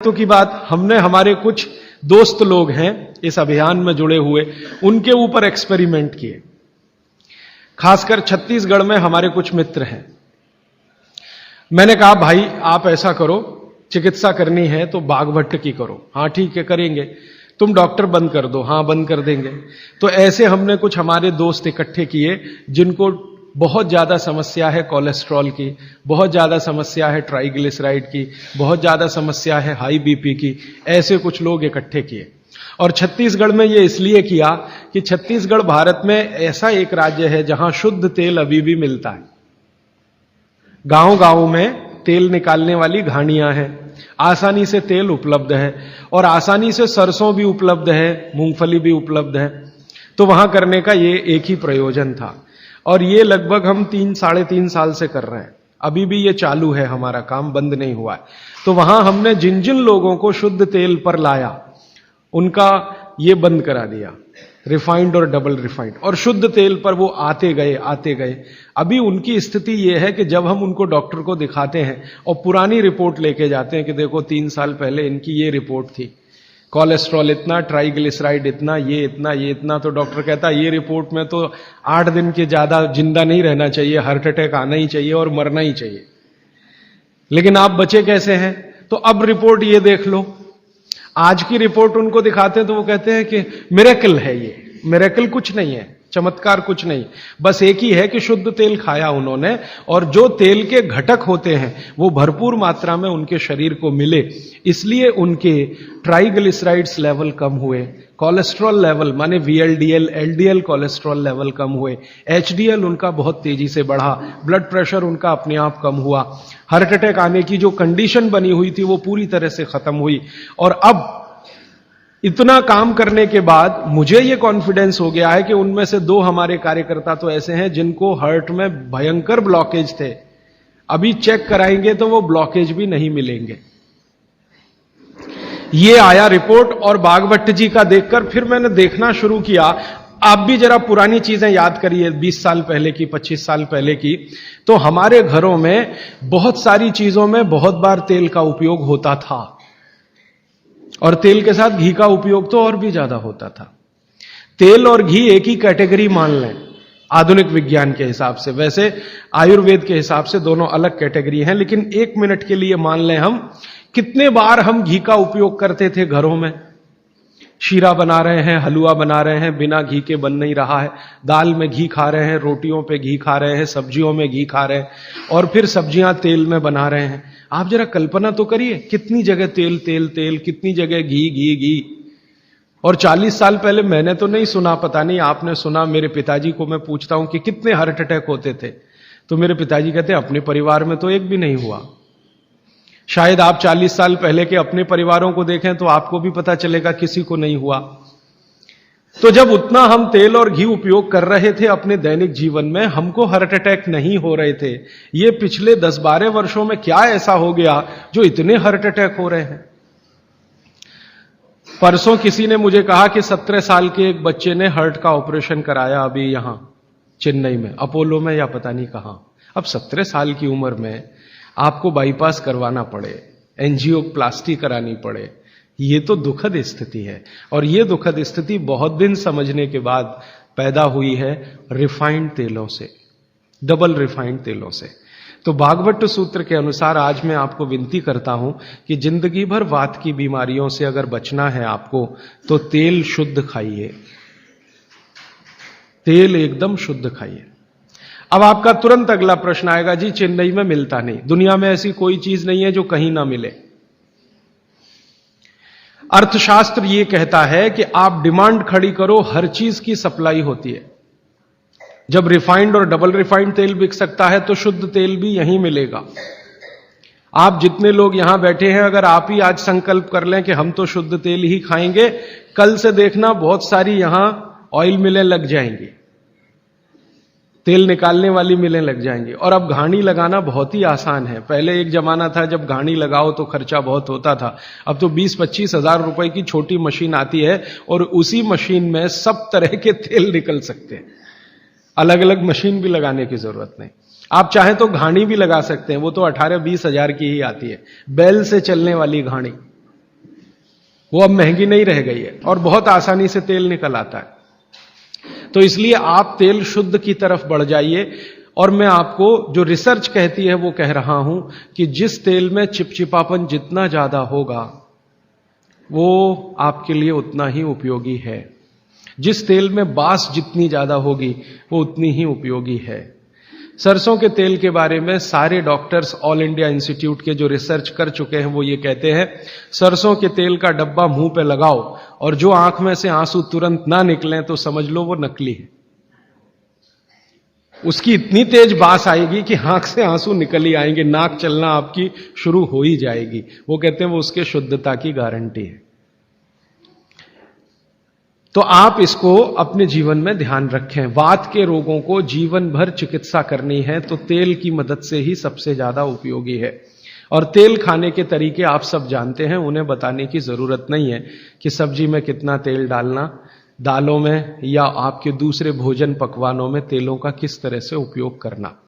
तो की बात हमने हमारे कुछ दोस्त लोग हैं इस अभियान में जुड़े हुए, उनके ऊपर एक्सपेरिमेंट किए। खासकर छत्तीसगढ़ में हमारे कुछ मित्र हैं। मैंने कहा भाई आप ऐसा करो, चिकित्सा करनी है तो बागभट्ट की करो। हाँ ठीक है करेंगे। तुम डॉक्टर बंद कर दो। हाँ बंद कर देंगे। तो ऐसे हमने कुछ हमारे दोस्त इकट्ठे किए जिनको बहुत ज्यादा समस्या है कोलेस्ट्रॉल की, बहुत ज्यादा समस्या है ट्राइग्लिसराइड की, बहुत ज्यादा समस्या है हाई बीपी की। ऐसे कुछ लोग इकट्ठे किए और छत्तीसगढ़ में ये इसलिए किया कि छत्तीसगढ़ भारत में ऐसा एक राज्य है जहां शुद्ध तेल अभी भी मिलता है। गांव गांव में तेल निकालने वाली घानियां हैं, आसानी से तेल उपलब्ध है और आसानी से सरसों भी उपलब्ध है, मूंगफली भी उपलब्ध है। तो वहां करने का ये एक ही प्रयोजन था और ये लगभग हम 3-3.5 साल से कर रहे हैं। अभी भी ये चालू है, हमारा काम बंद नहीं हुआ है। तो वहां हमने जिन जिन लोगों को शुद्ध तेल पर लाया उनका ये बंद करा दिया, रिफाइंड और डबल रिफाइंड, और शुद्ध तेल पर वो आते गए। अभी उनकी स्थिति ये है कि जब हम उनको डॉक्टर को दिखाते हैं और पुरानी रिपोर्ट लेके जाते हैं कि देखो 3 साल पहले इनकी ये रिपोर्ट थी, कोलेस्ट्रॉल इतना, ट्राइग्लिसराइड इतना, ये इतना, तो डॉक्टर कहता है ये रिपोर्ट में तो 8 दिन के ज्यादा जिंदा नहीं रहना चाहिए, हार्ट अटैक आना ही चाहिए और मरना ही चाहिए, लेकिन आप बचे कैसे हैं? तो अब रिपोर्ट ये देख लो। आज की रिपोर्ट उनको दिखाते हैं तो वो कहते हैं कि मिरेकल है, ये मिरेकल कुछ नहीं है, चमत्कार कुछ नहीं, बस एक ही है कि शुद्ध तेल खाया उन्होंने और जो तेल के घटक होते हैं वो भरपूर मात्रा में उनके शरीर को मिले, इसलिए उनके ट्राइग्लिसराइड्स लेवल कम हुए, कोलेस्ट्रॉल लेवल माने VLDL, LDL कोलेस्ट्रॉल लेवल कम हुए, HDL उनका बहुत तेजी से बढ़ा, ब्लड प्रेशर उनका अपने आप कम हुआ, हार्ट अटैक आने की जो कंडीशन बनी हुई थी वो पूरी तरह से खत्म हुई। और अब इतना काम करने के बाद मुझे ये कॉन्फिडेंस हो गया है कि उनमें से 2 हमारे कार्यकर्ता तो ऐसे हैं जिनको हार्ट में भयंकर ब्लॉकेज थे, अभी चेक कराएंगे तो वो ब्लॉकेज भी नहीं मिलेंगे। ये आया रिपोर्ट और बागभट्ट जी का देखकर फिर मैंने देखना शुरू किया। आप भी जरा पुरानी चीजें याद करिए, 20 साल पहले की, 25 साल पहले की। तो हमारे घरों में बहुत सारी चीजों में बहुत बार तेल का उपयोग होता था और तेल के साथ घी का उपयोग तो और भी ज्यादा होता था। तेल और घी एक ही कैटेगरी मान लें आधुनिक विज्ञान के हिसाब से, वैसे आयुर्वेद के हिसाब से दोनों अलग कैटेगरी हैं, लेकिन 1 मिनट के लिए मान लें हम कितने बार हम घी का उपयोग करते थे घरों में। शीरा बना रहे हैं, हलवा बना रहे हैं, बिना घी के बन नहीं रहा है, दाल में घी खा रहे हैं, रोटियों पे घी खा रहे हैं, सब्जियों में घी खा रहे हैं और फिर सब्जियां तेल में बना रहे हैं। आप जरा कल्पना तो करिए, कितनी जगह तेल तेल तेल, कितनी जगह घी घी घी। और 40 साल पहले मैंने तो नहीं सुना, पता नहीं आपने सुना, मेरे पिताजी को मैं पूछता हूं कि कितने हार्ट अटैक होते थे, तो मेरे पिताजी कहते हैं अपने परिवार में तो एक भी नहीं हुआ। शायद आप 40 साल पहले के अपने परिवारों को देखें तो आपको भी पता चलेगा किसी को नहीं हुआ। तो जब उतना हम तेल और घी उपयोग कर रहे थे अपने दैनिक जीवन में, हमको हार्ट अटैक नहीं हो रहे थे। ये पिछले 10-12 वर्षों में क्या ऐसा हो गया जो इतने हार्ट अटैक हो रहे हैं? परसों किसी ने मुझे कहा कि 17 साल के एक बच्चे ने हार्ट का ऑपरेशन कराया अभी यहां चेन्नई में, अपोलो में या पता नहीं कहां। अब 17 साल की उम्र में आपको बाईपास करवाना पड़े, एंजियोप्लास्टी करानी पड़े, ये तो दुखद स्थिति है। और ये दुखद स्थिति बहुत दिन समझने के बाद पैदा हुई है रिफाइंड तेलों से, डबल रिफाइंड तेलों से। तो बागभट्ट सूत्र के अनुसार आज मैं आपको विनती करता हूं कि जिंदगी भर वात की बीमारियों से अगर बचना है आपको तो तेल शुद्ध खाइए, तेल एकदम शुद्ध खाइए। अब आपका तुरंत अगला प्रश्न आएगा, जी चेन्नई में मिलता नहीं, दुनिया में ऐसी कोई चीज नहीं है जो कहीं ना मिले। अर्थशास्त्र ये कहता है कि आप डिमांड खड़ी करो, हर चीज की सप्लाई होती है। जब रिफाइंड और डबल रिफाइंड तेल बिक सकता है तो शुद्ध तेल भी यहीं मिलेगा। आप जितने लोग यहां बैठे हैं, अगर आप ही आज संकल्प कर लें कि हम तो शुद्ध तेल ही खाएंगे, कल से देखना बहुत सारी यहां ऑयल मिलें लग जाएंगी, तेल निकालने वाली मिलें लग जाएंगी। और अब घानी लगाना बहुत ही आसान है। पहले एक जमाना था जब घानी लगाओ तो खर्चा बहुत होता था, अब तो 20-25 हजार रुपए की छोटी मशीन आती है और उसी मशीन में सब तरह के तेल निकल सकते हैं। अलग अलग मशीन भी लगाने की जरूरत नहीं। आप चाहें तो घानी भी लगा सकते हैं, वो तो 18-20 हजार की ही आती है, बैल से चलने वाली घानी। वो अब महंगी नहीं रह गई है और बहुत आसानी से तेल निकल आता है। तो इसलिए आप तेल शुद्ध की तरफ बढ़ जाइए। और मैं आपको जो रिसर्च कहती है वो कह रहा हूं कि जिस तेल में चिपचिपापन जितना ज्यादा होगा वो आपके लिए उतना ही उपयोगी है, जिस तेल में बास जितनी ज्यादा होगी वो उतनी ही उपयोगी है। सरसों के तेल के बारे में सारे डॉक्टर्स ऑल इंडिया इंस्टीट्यूट के जो रिसर्च कर चुके हैं वो ये कहते हैं, सरसों के तेल का डब्बा मुंह पे लगाओ और जो आंख में से आंसू तुरंत ना निकलें तो समझ लो वो नकली है। उसकी इतनी तेज बास आएगी कि आंख से आंसू निकल ही आएंगे, नाक चलना आपकी शुरू हो ही जाएगी। वो कहते हैं वो उसके शुद्धता की गारंटी है। तो आप इसको अपने जीवन में ध्यान रखें। वात के रोगों को जीवन भर चिकित्सा करनी है तो तेल की मदद से ही सबसे ज्यादा उपयोगी है। और तेल खाने के तरीके आप सब जानते हैं, उन्हें बताने की जरूरत नहीं है कि सब्जी में कितना तेल डालना, दालों में या आपके दूसरे भोजन पकवानों में तेलों का किस तरह से उपयोग करना।